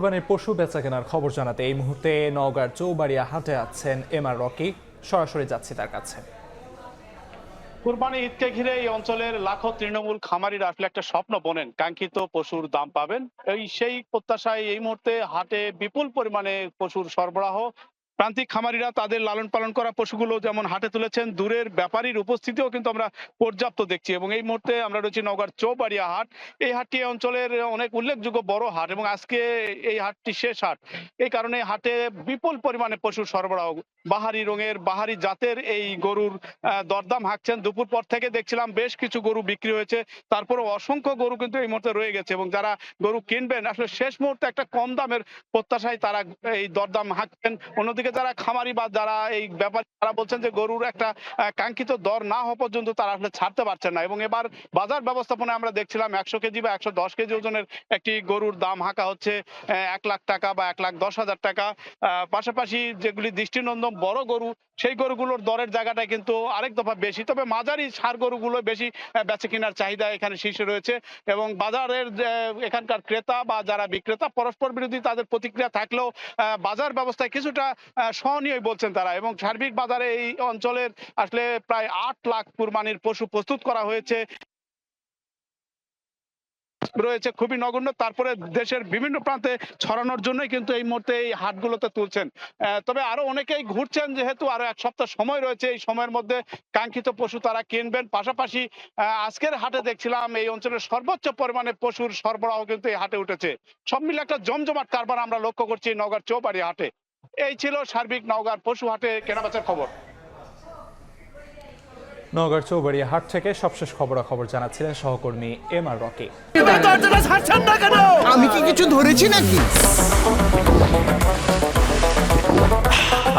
কোরবানির পশু বেচাকেনার খবর জানাতে এই মুহূর্তে নওগাঁর চৌবাড়িয়া হাটে আছেন এমআর রকি। সরাসরি যাচ্ছি তার কাছে। কুরবানি ঈদকে ঘিরে এই অঞ্চলের লাখো তৃণমূল খামারিরা আসলে একটা স্বপ্ন বোনেন, কাঙ্ক্ষিত পশুর দাম পাবেন। সেই প্রত্যাশায় এই মুহূর্তে হাটে বিপুল পরিমাণে পশুর সরবরাহ। প্রান্তিক খামারিরা তাদের লালন পালন করা পশুগুলো যেমন হাটে তুলেছেন, দূরের ব্যাপারীর উপস্থিতিও কিন্তু আমরা পর্যাপ্ত দেখছি। এবং এই মুহূর্তে আমরা রয়েছি নওগাঁর চৌবাড়িয়া হাট। এই হাটটি এই অঞ্চলের অনেক উল্লেখযোগ্য বড় হাট এবং আজকে এই হাটটি শেষ হাট। এই কারণে হাটে বিপুল পরিমাণে পশুর সরবরাহ। বাহারি রঙের বাহারি জাতের এই গরুর দরদাম হাঁকছেন। দুপুর পর থেকে দেখছিলাম বেশ কিছু গরু বিক্রি হয়েছে, তারপরে অসংখ্য গরু কিন্তু এই মুহূর্তে রয়ে গেছে এবং যারা গরু কিনবেন আসলে শেষ মুহূর্তে একটা কম দামের প্রত্যাশায় তারা এই দরদাম হাঁকছেন। অন্যদিকে যারা খামারি বা যারা এই ব্যাপারী তারা বলছেন যে গরুর একটা কাঙ্ক্ষিত দর না হওয়া পর্যন্ত তারা আসলে ছাড়তে পারছেন না। এবং এবার বাজার ব্যবস্থাপনায় আমরা দেখছিলাম 100 কেজি বা 110 কেজি ওজনের একটি গরুর দাম হাঁকা হচ্ছে 1 লাখ টাকা বা 1,10,000 টাকা। পাশাপাশি যেগুলি দৃষ্টিনন্দন বড় গরু, সেই গরুগুলোর দরের জায়গাটায় কিন্তু আরেক দফা বেশি, তবে মাঝারি ষাঁড় গরুগুলো বেশি বেচে কেনার চাহিদা এখানে শীর্ষে রয়েছে। এবং বাজারের এখানকার ক্রেতা বা যারা বিক্রেতা পরস্পর বিরোধী তাদের প্রতিক্রিয়া থাকলেও বাজার ব্যবস্থায় কিছুটা সহনীয় বলছেন তারা। এবং সার্বিক বাজারে এই অঞ্চলের আসলে প্রায় 8 লাখ কুরবানির পশু প্রস্তুত করা হয়েছে রয়েছে খুবই নগণ্য। তারপরে দেশের বিভিন্ন প্রান্তে ছড়ানোর জন্যই কিন্তু এই মুহূর্তে এই হাটগুলোতে তুলছেন। তবে আরো অনেকেই ঘুরছেন, যেহেতু আরো এক সপ্তাহ সময় রয়েছে, এই সময়ের মধ্যে কাঙ্ক্ষিত পশু তারা কিনবেন। পাশাপাশি আজকের হাটে দেখছিলাম এই অঞ্চলের সর্বোচ্চ পরিমাণে পশুর সরবরাহ কিন্তু এই হাটে উঠেছে। সব মিলে একটা জমজমাট কারবার আমরা লক্ষ্য করছি নওগাঁর চৌবাড়ি হাটে। এই ছিল সার্বিক নওগাঁর পশু হাটে কেনাবেচার খবর। নওগাঁর চৌবাড়িয়া হাট থেকে সবশেষ খবরাখবর জানাচ্ছিলেন সহকর্মী এমআর রকি। আমি কি কিছু ধরেছি নাকি?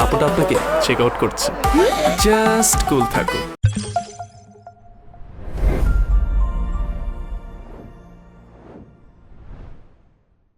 আপুটা আপনাকে চেক আউট করছে। জাস্ট কুল থাকুন।